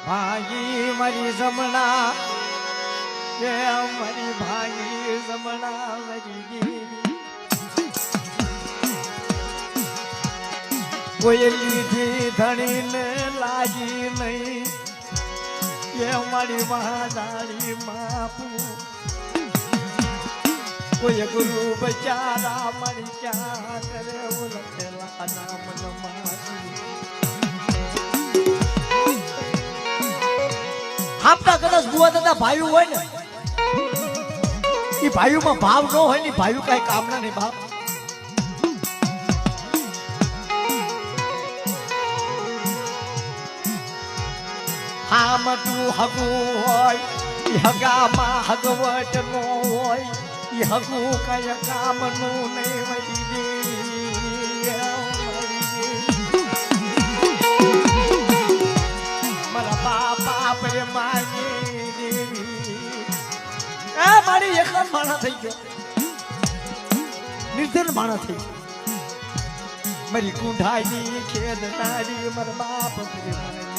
ભાઈ મારી જમણા કે મારી ભાઈ જમણા મારી દેવી કોઈ લીધી ધણીને લાગી નહીં એ મારી મહાદાળી માપું કોઈ ગુરુ બચારા મારી ક્યાં કરે લખેલા નામ મારી આપતા કદાચ બુઆ દાદા ભાઈઓ હોય ને એ ભાઈઓમાં ભાવ ન હોય ને ભાઈઓ કઈ કામના નહીં બાપ આમ તું હગું હોય એ હગામાં હગવટ નો હોય એ હગું કઈ કામનું નહીં વળી મારા બાપા આપણે માની દેવી એ મારી એક માણા થઈ ગયો નિર્ધન માણા થઈ મારી કુંઢાઈ ખેદ નારી મારા બાપ આપણે માની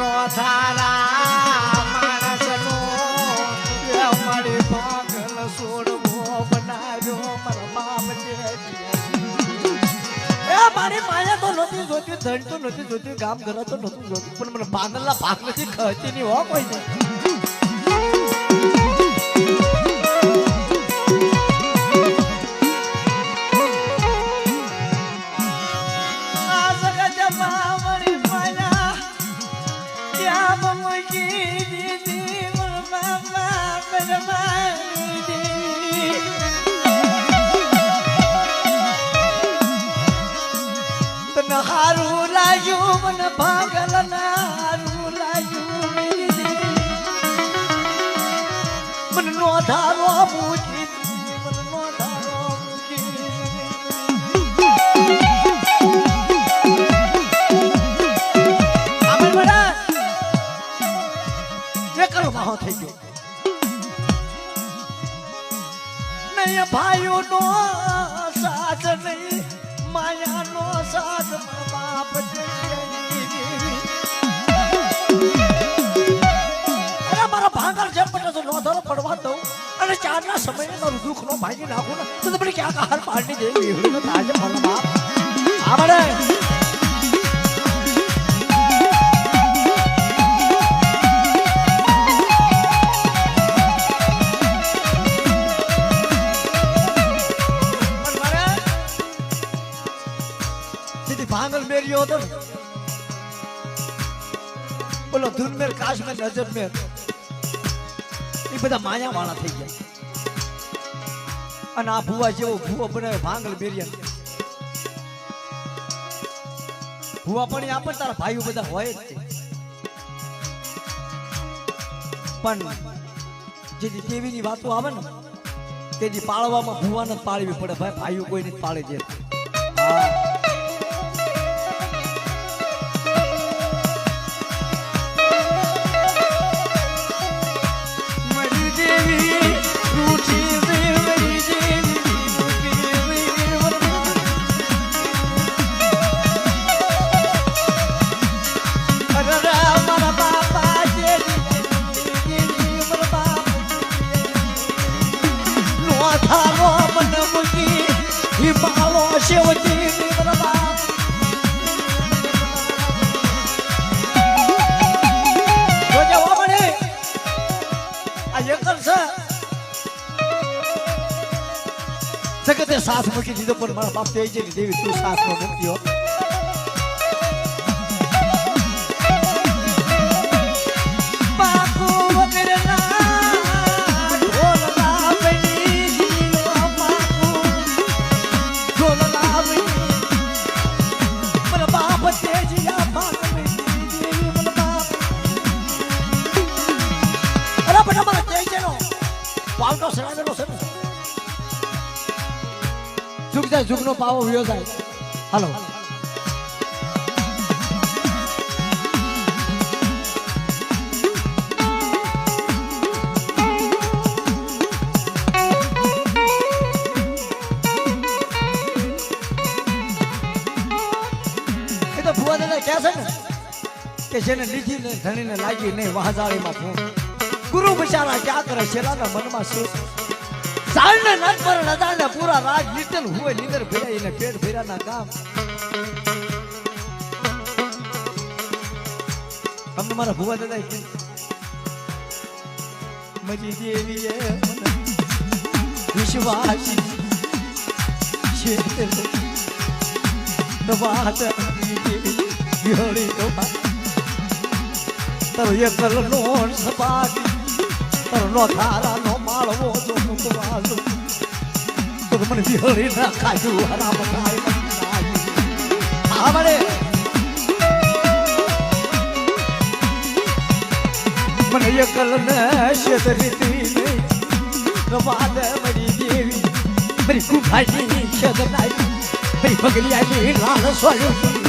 નો થારા માણસનો મારી પાગલ સોડવો બનાવ્યો મારા બાપ મારી માયા તો નહોતી જોતી ધન તો નહોતી જોતી ગામ ઘર તો નહોતું જોતું પણ મને પાગલના ભાગ નથી ખર્ચી નહીં હો કોઈ નહીં હારું લાગ્યું મને પાગલ ના હારું લાગ્યું મને નો ધારો મૂકી મને નો ધારો મૂકી આમર બડા જે કરો માહો થઈ ગયો નહીં ભાઈઓ નો સાથ નહીં માયા નો સાથ બાપ અરે મારા ભાંગર જેમ પડે તો નોંધરો પડવા દઉં અને ચારના સમયે મારું દુઃખ નો ભાગી નાખું ને તો તમે ક્યાં હાર પાડી દેવી એવડું તાજે મને બાપ આવડે भांगल मेरी हो तो बोलो धुन में काश में नजर में ये बता माया वाला થઈ ગયા અને આ ભુવા જેવો ભુવો બનાવે ભાંગલ મેરિયા ભુવા પણ આપણ તારા ભાઈઓ બધા હોય જ પણ જેથી દેવીની વાતો આવે ને તેની પાળવામાં ભુવાને પાળવી પડે ભાઈ ભાઈઓ કોઈ નથી પાળે છે હા જગતે સાથ મૂકી દીધો પણ મારા બાપ તે જે દેવી તું સાથ નો મૂક્યો બાપુ વગરના ઢોલ લાવણી બાપુ ઢોલ લાવણી મારા બાપ તે જીયા ભાગવી દેવી મારા બાપ અરે બેટા મારા તે જેનો પાવનો સરાવેલો છે झुक जाए झुकनो पावो वियो जाए हेलो જેને લીધી ને ધણીને લાગી નહીં વાહજાળીમાં ફૂંક ગુરુ બિચારા ક્યાં કરે શેલાના મનમાં શું ચાલને નટ પર નજાને પૂરા રાજ લીટલ હુએ નીંદર ભેરાઈ ને પેટ ભેરાના કામ અમને મારા ભુવા દાદા મજી દેવી એ વિશ્વાસ છે તો વાત ગળી તો તારો એકલ નો સપાટી તારો નો થારા નો માળવો જો મુકવાસ તો મને વિહળી ના ખાજુ હરામ ખાય આવડે મને એકલ ને શેતરીતી રવાદ મરી દેવી મરી કુભાઈ શેતનાઈ મરી પગલિયાની લાલ સોયું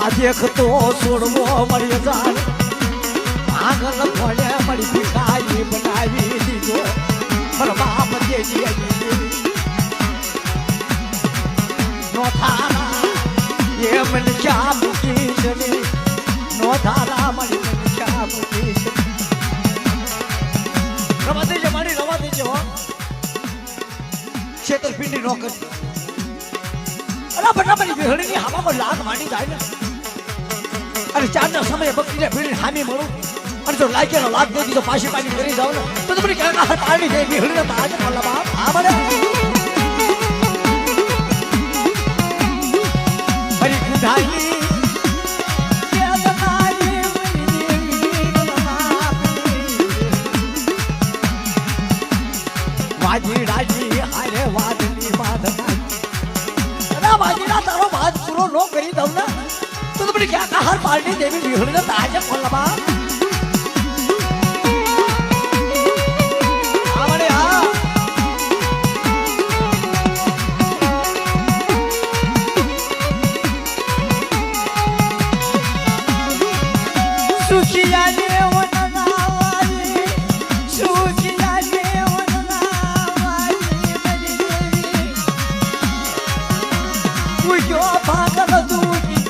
આ દેખતો છોડવો મળી જાણ આગળ ભણે મળી ભીખાઈ બનાવી દીધો મારા બાપ દેજી નો થારા એ મને ક્યાં મૂકી છે નો થારા મળી મને ક્યાં મૂકી છે રવા દેજે મારી રવા દેજે હો છેતરપિંડી નો કરી અલા બટાબડી વિહળીની હવામાં લાગ માંડી જાય ને અને ચારના સમયે બકરીને ભીડીને હામી મળું અને જો લાગ્યાનો લાગ દે દીધો પાછી પાછી કરી જાવ ને તો તમને ક્યાં પાણી જાય વિહળીને તો આજે બોલા બાપ આ બને હરી કુધાઈ વાજી રાજી હારે વાદની બાધના વાજીના તારો વાત પૂરો ન કરી દઉં ને તો તમને ક્યાં આહાર પાર્ટી દેવી વિહળીને તાજે બોલવા આવડે હા સુખિયા દેવનાવારી સુખિયા દેવનાવારી મરી દેવી ઉજો ભાગલ દૂજી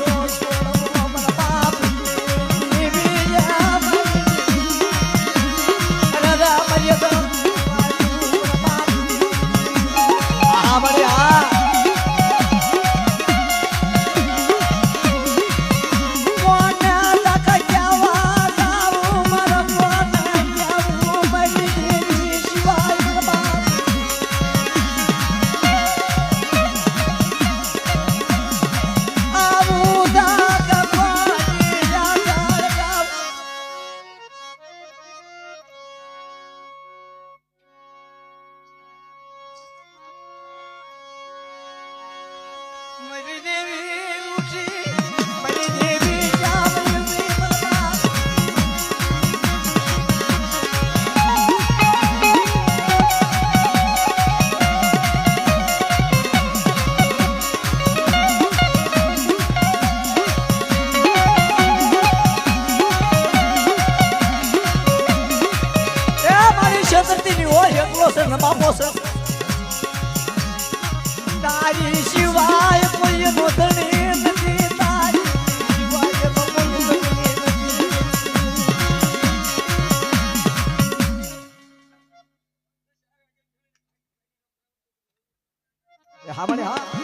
તારી શિવાય કોઈ ગોતણી નથી તારી શિવાય કોઈ ગોતણી નથી હા મને હા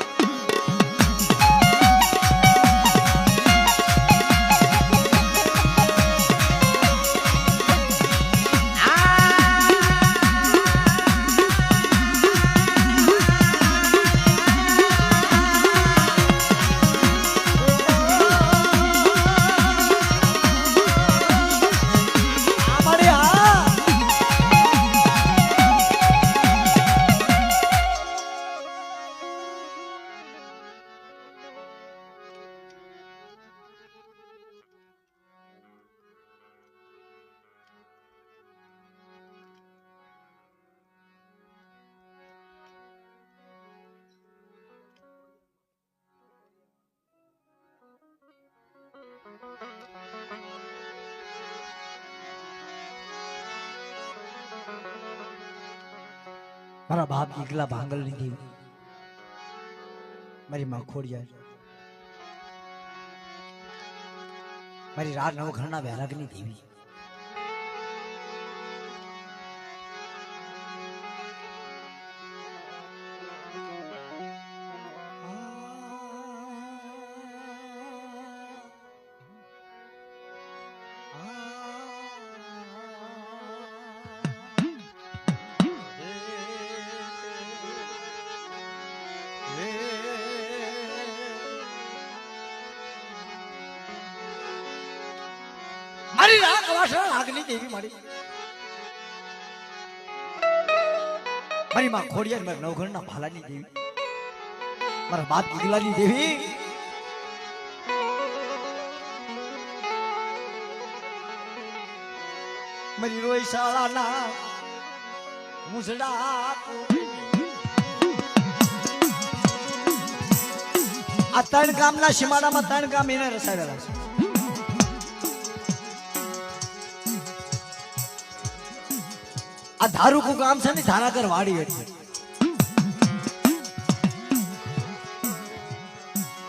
મારા બાપ એકલા ભાંગલ લીધી મારી માં ખોડિયાર મારી રાત નવઘણના વૈરાગની દેવી મારી રાત વાસણા આગની દેવી મારી માં ખોડિયાર મારા નવઘણના ભાલાની દેવી મારા બાપ ગીગલાની દેવી મારી રોયશાળાના મુસડા આ ત્રણ ગામના સીમાડામાં ત્રણ ગામ એને રસાડેલા છે આ ધારુકુ ગામ છે ને ધારાકર વાડી એટલે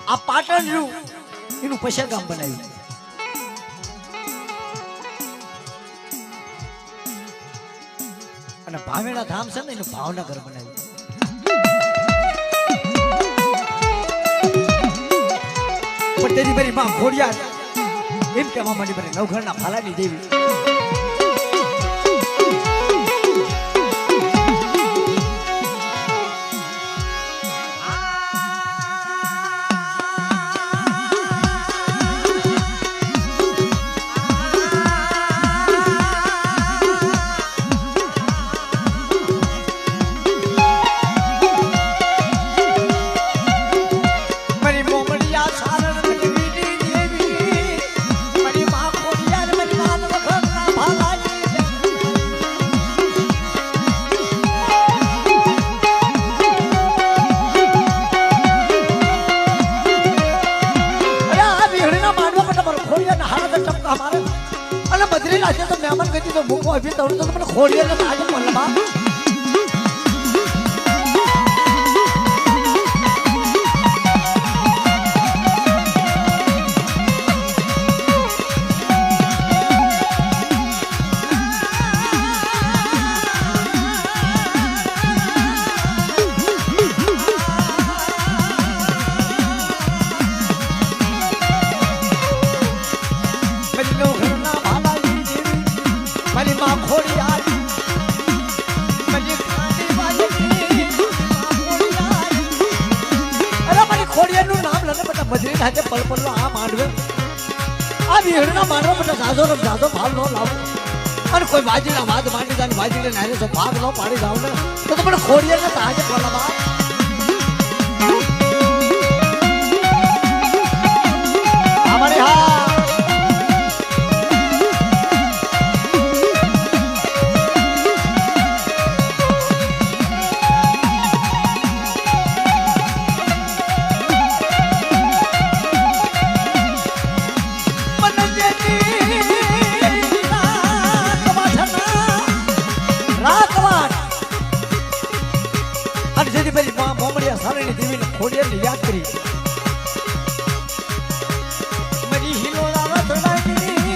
આ પાટણ રહ્યું એનું પછે ગામ બનાવ્યું અને ભાવેડા ધામ છે ને એનું ભાવનગર બનાવ્યું પણ તેની મારી માં ખોડિયાર એમ કહેવા માંડી મારી નવઘણના ભાલાની દેવી तो मेहमान गति तो भूखो अभी तो मैंने खोड़िया ने आज मल्लबा આજે પલપલનો આ માંડવે આ વિહળના માંડવા બધા જાજો ભાવ ન લાવો અને કોઈ વાજીના વાદ માંડી જાય વાજીને નારે તો ભાગ ન પાડી જાવ ને તો પણ ખોડિયાને તાજે બોલાવા અમારે હા ખોડિયાને યાદ કરી મરી હિલોળા રતડાની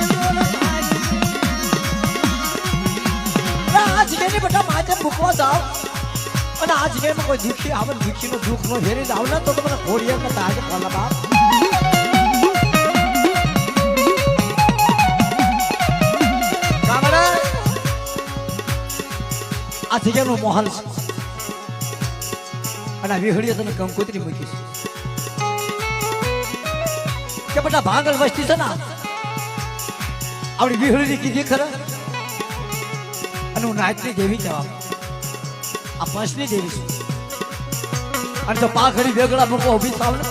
આજ મેને બેટા માજે ભૂખવા જાવ અને આજ મેં કોઈ દુખી આવે દુખીનો દુઃખ નો ફેરી જાવ ને તો મને ખોડિયાને તાજે કોલા બાપ કામડા આ જગ્યાનો મોહલ છે અને વિહળીએ તને કંકોત્રી મૂકી છે કે બેટા ભાંગલ વસ્તી છે ને આપણી વિહળીની કીધી ખરા અને હું નાચની દેવી જવાબ આ પંચની દેવી છું અને તો પાખડી વેગળા મૂકો ઉભી થાવ ને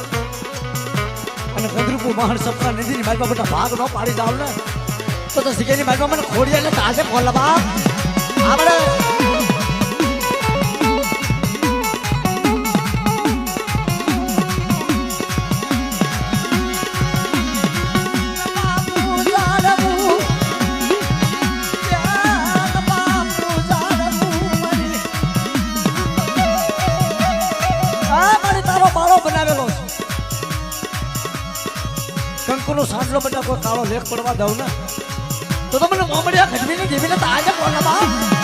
અને ગંદરૂપુર મહાન સપના નદીની મારી બેટા ભાગ ન પાડી જાવ ને તો સિકેની મારી મને ખોડિયા ને તાજે ખોલા બાપ આપણે કંકુનો સાંડલો બેટા કોઈ કાળો લેખ પડવા દઉં ને તો મને મોમડિયા ઘટવીને દેવીને તો આજે કોણ બાપ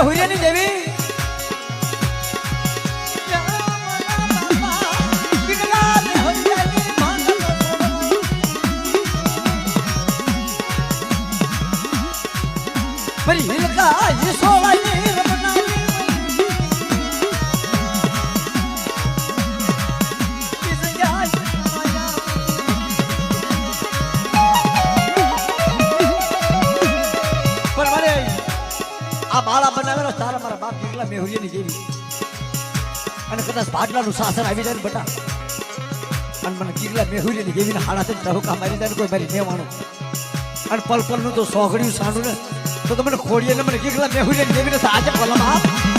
હુરિયાની દેવી મારી હિલકા એ સોળાની આ બાળા બનાવેલા તારા મારા બાપ કેટલા મેહુરિયાની જેવી અને કદાચ ભાટલાનું શાસન આવી જાય ને બટા અને મને કેટલા મેહુરિયાની જેવીને હાડા ટહુકા મારી જાય કોઈ મારી મેવાનું અને પલ પલનું તો સોગડ્યું સાંડું ને તો મને ખોડીએ ને મને કેટલા મેહુરિયાની જેવીને આજે બોલા બાપ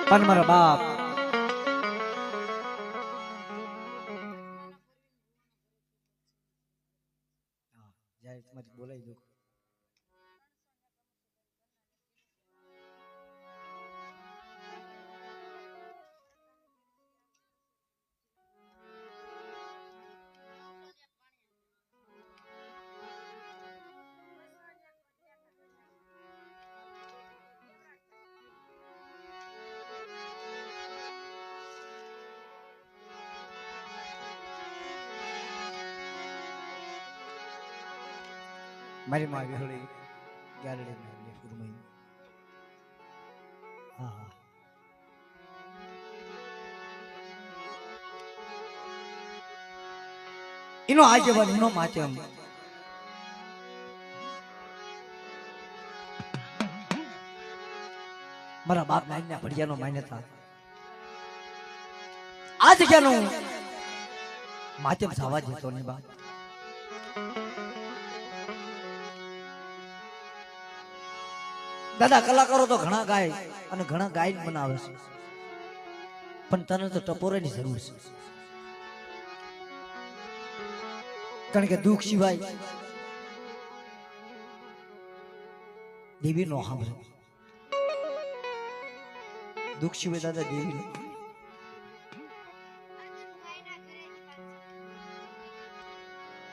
પણ મારા બાપ જાય તમારી બોલાઈ દો મારી માં વિહળી ગારડી ને ફુરમાઈ હા એનો આગેવાન એનો માધ્યમ મારા બાપ નાઈના ભડિયાનો માન્યતા આ જગ્યાનું માધ્યમ થવા જતો ની બાપ દાદા કલાકારો તો ઘણા ગાય અને ઘણા ગાયન બનાવે છે પણ તને તો ટપોરાની જરૂર છે કારણ કે દુઃખ સિવાય દેવી નો સાંભળે દુઃખ સિવાય દાદા દેવી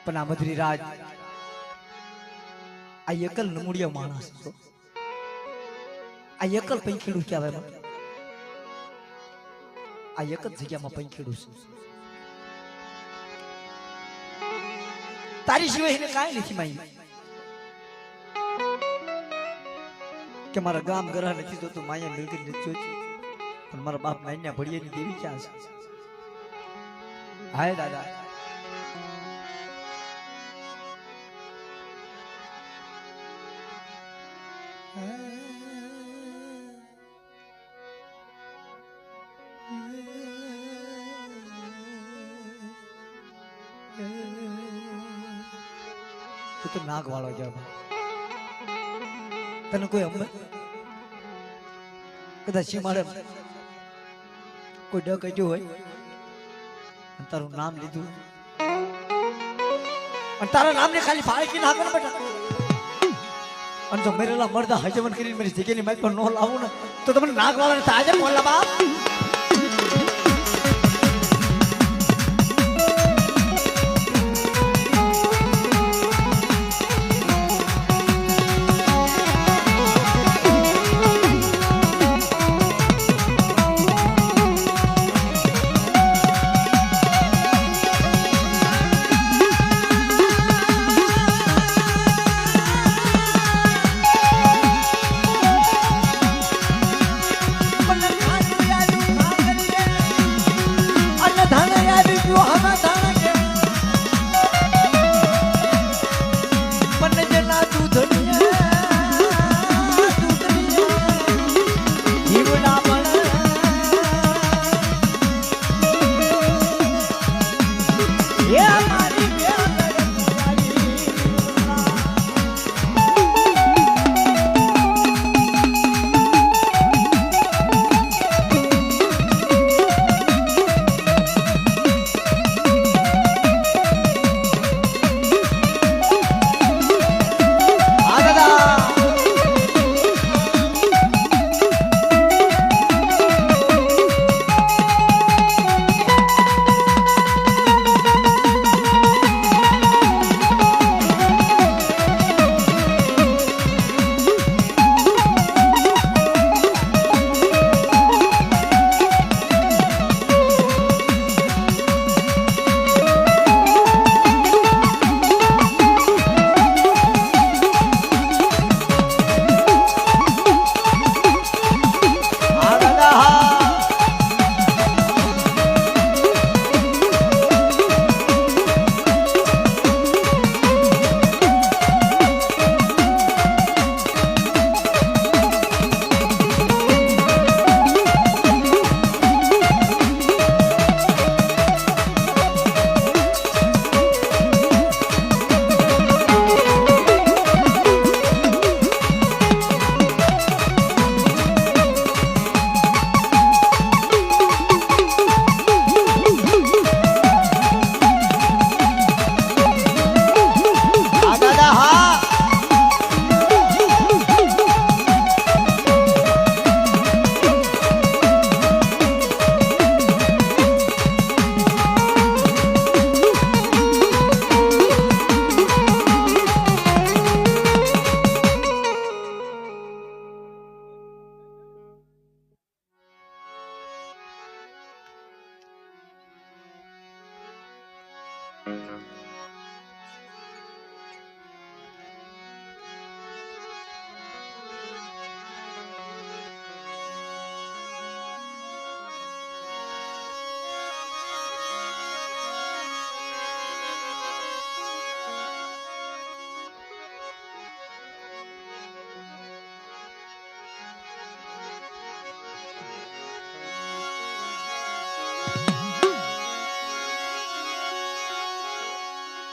પણ આ મધરી રાજ આ એકલ નમૂડિયા માણસ હતો આ એકલ પંખીડું કહેવાય આ એક જ જગ્યામાં પંખીડું છે તારી સિવાય એને કાંઈ નથી માઈ કે મારા ગામ ઘરા નથી તો તું માયા મિલકત નથી જોતી પણ મારા બાપ નાઈના ભડિયાની દેવી ક્યાં છે હાય દાદા તો નાગ વાળો ગયા તને કોઈ અમને કદાચ મારે કોઈ ડર કહ્યું હોય તારું નામ લીધું અને તારા નામને ખાલી ફાળકી ના કર બેટા અને જો મેરેલા મરદા હજમન કરીને મારી જગ્યાની માઇક પર નો લાવું ને તો તમને નાગ વાળાને તાજે બોલા બાપ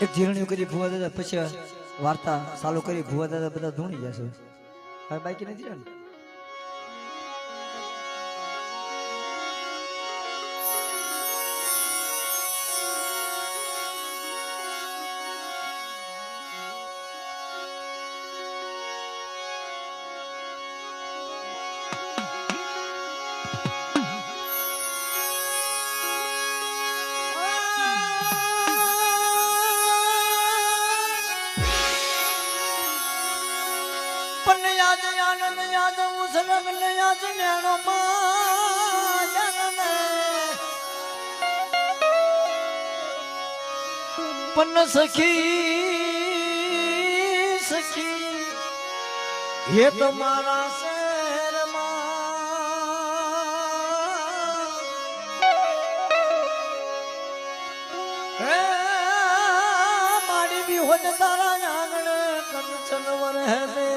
એક જીરણીઓ કરી ભુવા દાદા પછી વાર્તા ચાલુ કરી ભુવા દાદા બધા ધૂણી જશે હવે બાકી નથી રહ્યો ને પણ સખી સખી હે તમારા શહેરમાં હે મારી બી હોત તારા આંગણે કંચન વરહે દે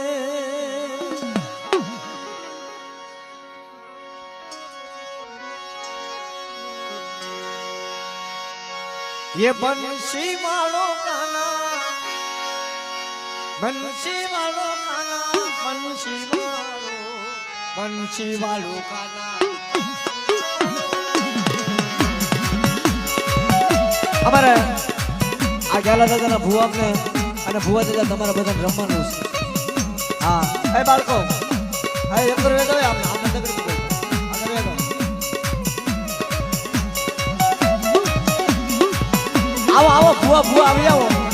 ये बंसी वालों का नाम बंसी वालों का नाम बंसी वालों का नाम हमारे आ गेला दादा भुआ ने અને ભુવા દાદા તમારા બધાને રમવાનું છે હા એ બાળકો હા એક પર વેદો આપણે આપણે તકડી આગળ વેદો આવો આવો ભુવા ભુવા આવી આવો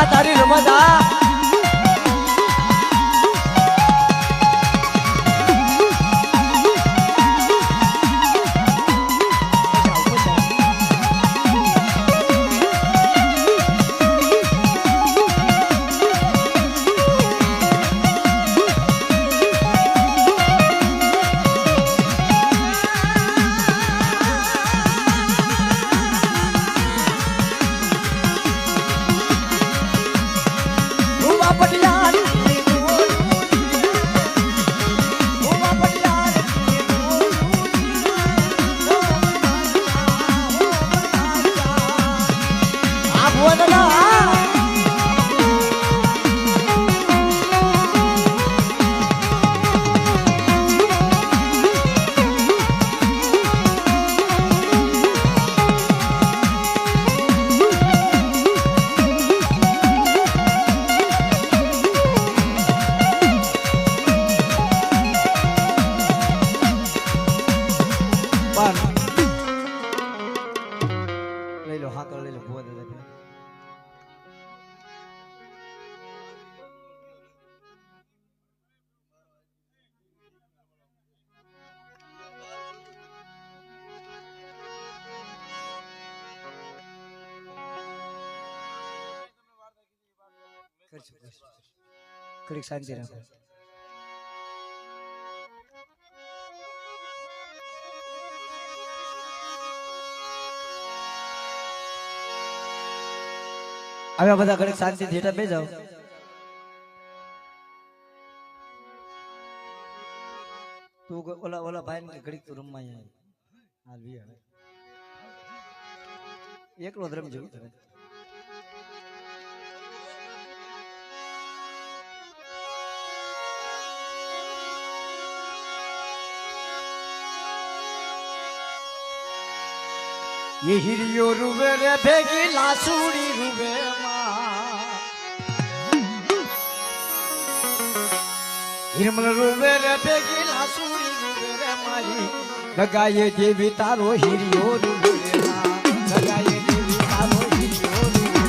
તારી રમત આ કરશું ઘડીક શાંતિ રાખો. આવ્યા બધા ઘડીક શાંતિથી હેઠા બે જાઓ. તું ઓલા ભાઈ ને ઘડીક તું રમવા અહીંયા એકલો જ રમજો. ये हिरियो रुवे रे भेगी लासूड़ी रुवे हिरमल रुवे रे भेगी लासूड़ी रुवे रे मारी लगाए देवी तारो हिरियो रुवे लगाए देवी तारो हिरियो रुवे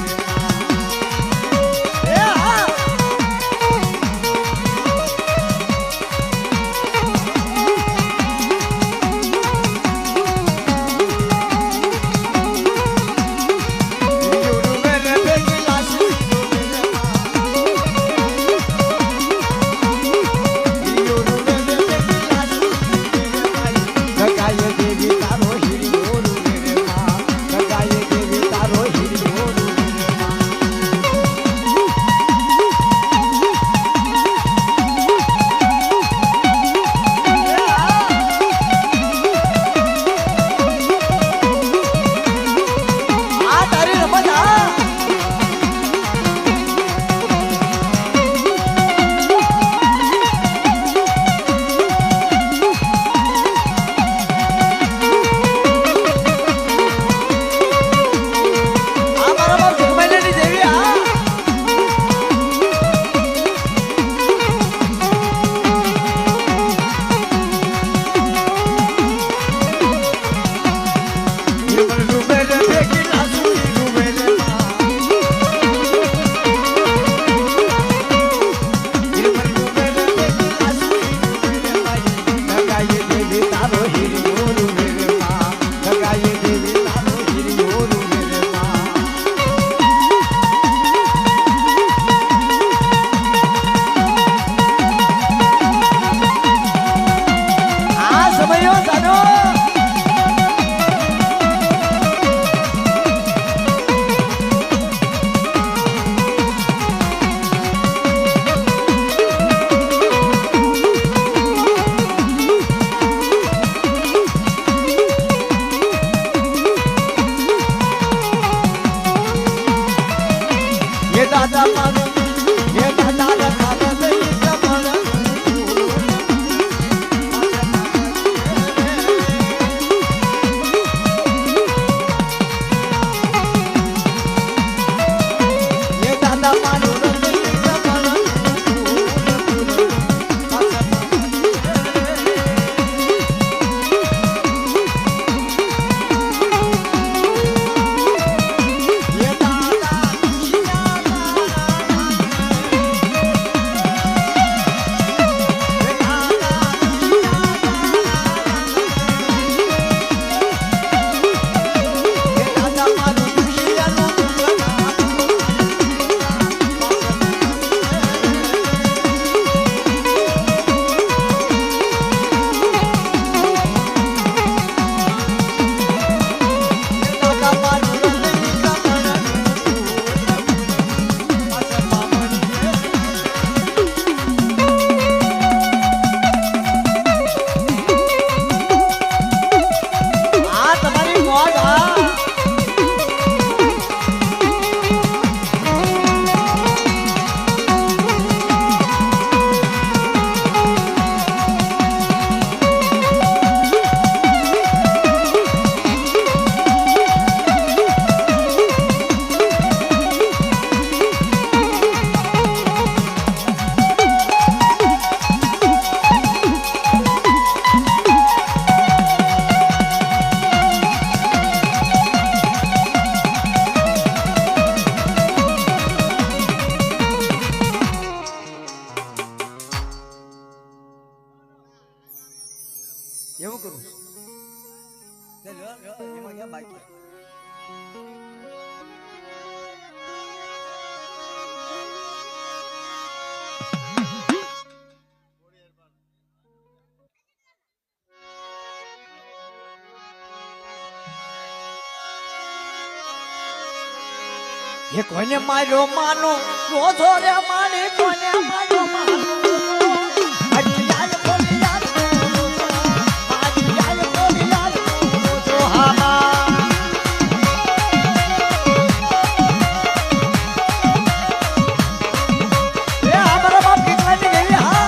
એવું કરું એમાં ક્યાં બાકી એ કોઈને માર્યો માનો રોજો રે મારી કોઈને માર્યો માનો મારી યાદ કોની યાદ મારી યાદ કોની યાદ રોજો હા એ અમારા બાપ કેટલા ની ગઈ હા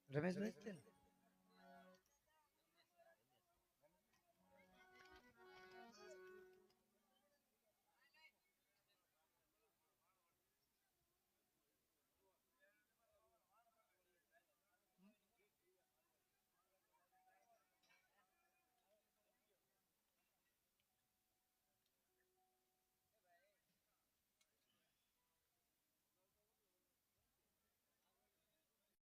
રમેશભાઈ